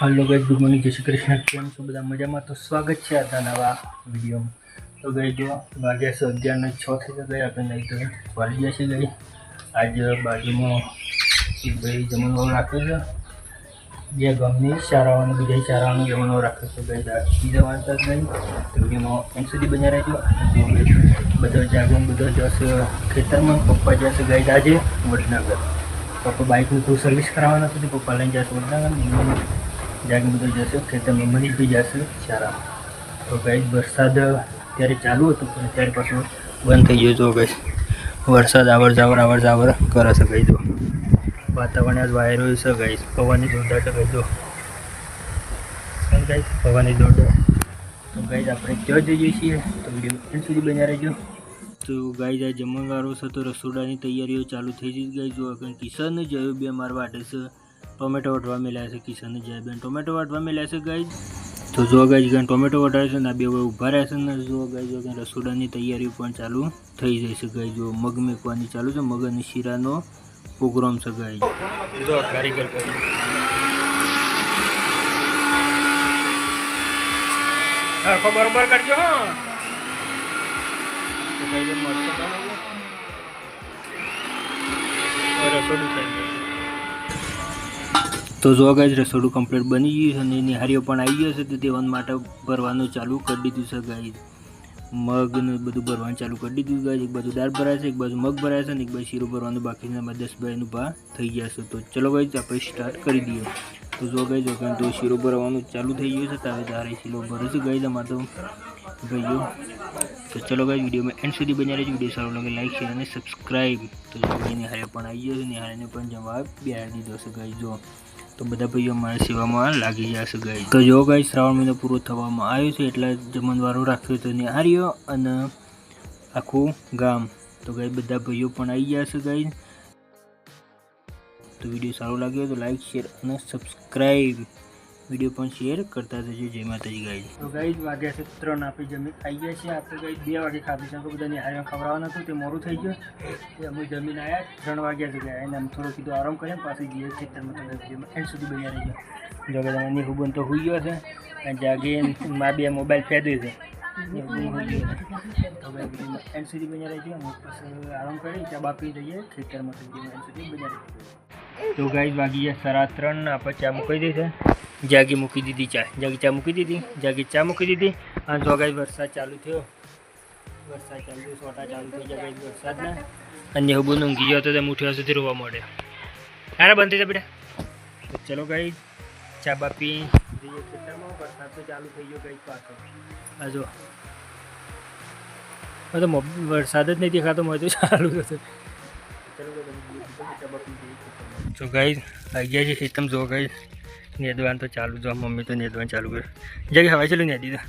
Hello guys, good morning, जय श्री कृष्ण। केम छो બધા મજામાં? તો સ્વાગત છે આજના નવા વિડીયોમાં। તો ગાઈસ જો વાગ્યા છે 11:06 થઈ ગયા, આપણે નહીં તો વાલી જશે ગઈ। આજ બાજુમાં એક ભાઈ જમણવાર રાખ્યો છે, બે ગામની શાળાઓને બીજા શાળાઓનો જમણવાર રાખ્યો છે ગાઈસ। બીજા વાંચતા ગઈ તો વિડીયોમાં એન્ડ સુધી બન્યા રહેજો। બધા જાગો, બધા જશે ખેતરમાં, પપ્પા જશે ગાઈસ આજે વડનગર। પપ્પા બાઇકનું થોડું સર્વિસ કરાવવાનું હતું, પપ્પા લઈને જશે વડનગર। જાગી બધું જશે ખેતરમાં, મનીષભાઈ જશે શાળા। તો ગાઈસ વરસાદ ત્યારે ચાલુ હતું પણ ત્યારે પાછું બંધ થઈ ગયો। તો ગાઈસ વરસાદ આવર જાવર કરે છે ગાઈસ। જો વાતાવરણ આજ વાયરો છે ગાઈસ, પવનની જોરદાર છે ગાઈસ। જો ગાઈસ પવનની જોરદાર। તો ગાઈસ આપણે ક્યાં જઈએ છીએ તો વિડીયો એન્ડ સુધી બન્યા રહેજો। તો ગાઈસ આ જમણવારો છે તો રસોડાની તૈયારીઓ ચાલુ થઈ ગઈ ગાઈસ। જો કિશન જયો બે મારવા વાટે છે, टोमेटो वटवा मिला है किशन जय बेन टोमेटो वटवा मिला है गाइज। तो जो गाइज टोमेटो वटावे छे ने बे ऊभा रहे छे ने जो गाइज रसोडानी तैयारी पण चालू थई जशे गाइज। जो मग मेकवानी चालू छे, मग अने शीरानो प्रोग्राम छे गाइज। जो कारीगर करी हां को बराबर करजो। हां तो गाइज मस्त बनाવો और रसोडું થઈ ગયું। तो जो गाइज रसोड़ू कम्प्लीट बनी गई है, निहारीओ पण आई गई है तो तेवन माटे भरवानुं चालू कर दीधुं छे गाइज। मग ने बधुं भरवानुं चालू कर दीधुं गाइज। एक बाजू दाळ भराय छे, एक बाजू मग भराय छे, एक बाजू शीरो भरवानुं बाकी छे। 10 भाईनुं भा थई गया छे। तो चलो गाइज आपणे स्टार्ट करी दीए। तो जो गाइज तो शीरो भरवानुं चालू थई गयुं छे, तवे धारे शीरो भरे छे गाइज अमार तो भाईओ। तो चलो गाइज विडियो में एंड सुधी बन्या रहेजो। विडियो सारो लागे लाइक शेर अने सब्सक्राइब। तो जो गाइज निहारी पण आई गयो छे, निहारीने पण जवाब बेहाडी दीधो छे गाइज। जो तो बधा भाईओ मारी सेवामां लागी जशे गाइज। तो जो गाइज श्रावण महीनो पूरो थवामां आव्यो छे એટલે જમણવારો રાખ્યો તો નિહારીઓ અને આખું ગામ। તો ગાइज બધા ભાઈઓ પણ આવી ગયા છે ગાइज। तो विडियो सारो लाग्यो तो लाइक शेर અને सब्सक्राइब, विडियो पण शेर करता जजो। जय माताजी गाइज। तो गाइज वाग्या છે 3 આપી જમી આવી ગયા છે। આપણે ગાइज 2 વાગે ખાધું છે, તો બધા નિહારીઓ ખવડાવવાનું હતું તે મોડું થઈ ગયું। અમે જમીને આવ્યા 3 વાગ્યા છે ગયા, એને આમ થોડું કીધું આરામ કરીને પાછી જઈએ ખેતરમાં। તો વિડીયોમાં એન્ડ સુધી બન્યા રહેજો। જો કે તમારે નિહુબન તો હોઈ ગયો છે અને જાગીને મા બે મોબાઈલ ફેંદે છે। તો વિડીયોમાં એન્ડ સુધી બન્યા રહેજો। અમે પછી આરામ કરી ચા બાપી જઈએ ખેતરમાં। તો વિડીયોમાં એન્ડ સુધી બન્યા રહેજો। तो गाइज वागी गया 3:30 आप चा मूकी दी है, जागी मूकी दीदी चा, जागी चा मूकी दीदी, जागी चा मूकी दीदी। और जो गाइज वरसाद चालू थयो, वरसाद चालू थयो, सोटा चालू थई गया गाइज वरसाद ने। अने हुबो ऊँघी गयो तो ते मुठिया सुधी रोवा मळे। अरे बंद थई जा बेटा। तो चलो गाइज चा बापी जईए खेतरमां। वरसाद तो चालू थई गयो गाइज पाछो। आ जो तो वरसाद ज नहीं देखातो, मैं तो चालू थतो। चलो चा बापी तो गाइज आई गया खेतम। जो गाइज नेदवान तो चालू, जो मम्मी तो नेदवान चालू कर जगह हवा चलू नेदी था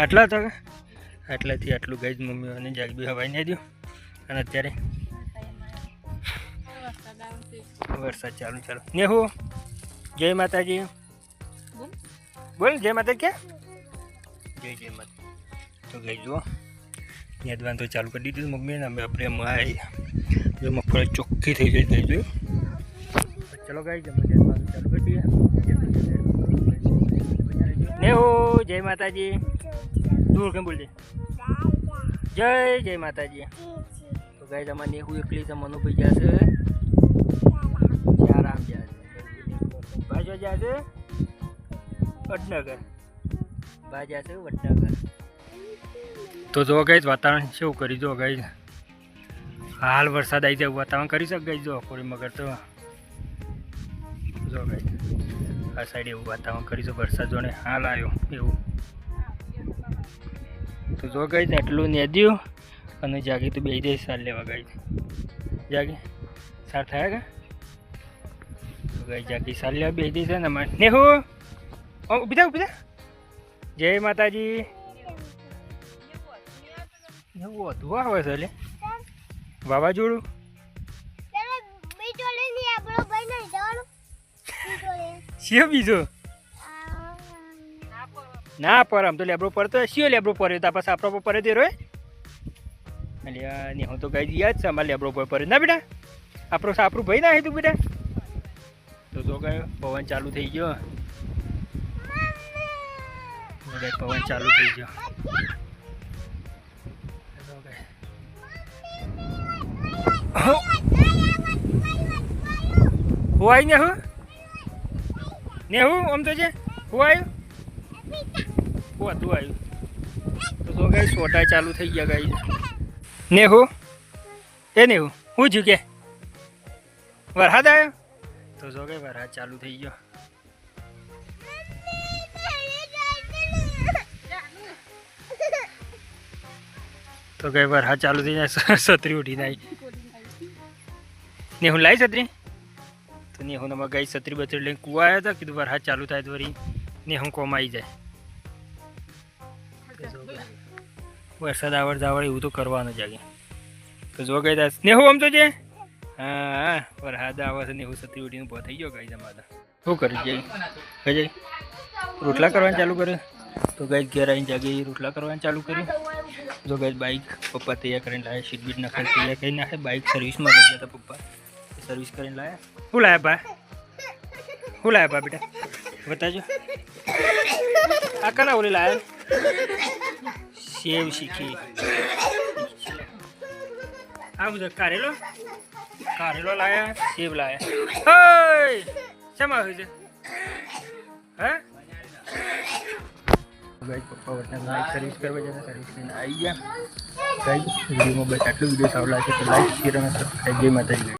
आटला था आटलाथी आटलू गाइज मम्मी ने जाग भी हवाई नेद्यो। अने अत्यारे वरसाद चालू चालू। नेहू जय माताजी बोल, जय माता क्या जय जय माता। तो गाइज जो नेदवान तो चालू कर दी थी मम्मी ने। हमें अपने आई जो मगफળી ચોખ્ખી થઈ જાય થઈ ગઈ। ચલો ગાઈસ અમે જમવાનું ચાલુ કરી દઈએ। નેહુ જય માતાજી, દૂર કેમ બોલજે જય જય માતાજી। તો ગાઈસ અમાર નેહુ એકલી છે, મનુભાઈ જશે આરામ જશે, ભાજો જશે વડનગર, બા જશે વડનગર। તો જો ગાઈસ વાતાવરણ શું કરી જો ગાઈસ, हाल वरसाद आई जाए वातावरण करी सक गई। जो कोई मगर तो जो गई आ साइड एवं वातावरण करी सो वरसाद जो ने हाल आयो एवं। तो जो गई आटलू नेद्यू अने जागी तो बेही जाए सार लेवा गई। जागी सार थाया। तो गई जागी सार लेवा बेही जाए ने मार नेहू उभी था जय माताजी। नेहू अधुआ आवे छे ले વાવાઝોડું શિયો બીજો ના પર આમ તો લેબડો પડતો શિયો લેબડો પડે તો પાછા આપણા પર પડે તે રોય। એટલે ને હું તો ગાઈ યાદ છે અમારા લેબડો પર પડે ના બેટા, આપણો સાપરું ભાઈ ના હે તું બેટા। તો તો ગયો પવન ચાલુ થઈ ગયો. પવન ચાલુ થઈ ગયો. હું આવી ને હું આમ તો છે હું આવ્યું હું હતું આવ્યું તો ગાઈ સોટા ચાલુ થઈ ગયા ગાઈ ને હું હું છું કે વરસાદ આવ્યો તો જો ગાઈ વરસાદ ચાલુ થઈ ગયો. તો ગઈ વરસાદ ચાલુ થઈ જાય છત્રી ઉઠીને આવી ને હું લાવી છત્રી તો ને હું ગઈ છત્રી બત્રી લઈને કૂવા આવ્યા હતા કીધું વરસાદ ચાલુ થાય તો વળી ને હું કોમ આવી જાય. વરસાદ આવડ જાવડ એવું તો કરવાનું જ આગે તો જો ગઈ દાસ ને હું આમ તો છે હા વરસાદ આવે છે ને હું છત્રી ઉઠીને ઉભો થઈ ગયો ગઈ જમા શું કરી જાય કઈ જાય રોટલા કરવાનું ચાલુ કર્યું તો ગઈ ઘેર આવીને જાગે રોટલા કરવાનું ચાલુ કર્યું. જો ગઈ બાઇક પપ્પા તૈયાર કરીને લાવ્યા સીટ બીટ નાખીને તૈયાર કરી નાખે બાઇક સર્વિસમાં કરી ગયા હતા પપ્પા સર્વિસ કરીને લાવ્યા. શું લાવ્યા બા શું લાવ્યા બા બેટા બતાજો આ કલા ઓલી લાવ્યા સેવ શીખી આ બધું કારેલો લાવ્યા સેવ લાવ્યા શેમાં આવ્યું છે હા ગાઈ પપ્પા વટના બાઇક સર્વિસ કરવા જતા સર્વિસ કરીને આવી ગયા. ગાઈ વિડીયોમાં બસ આટલું વિડીયો સારો લાગે તો લાઈક શેર અને સબસ્ક્રાઈબ જય માતાજી.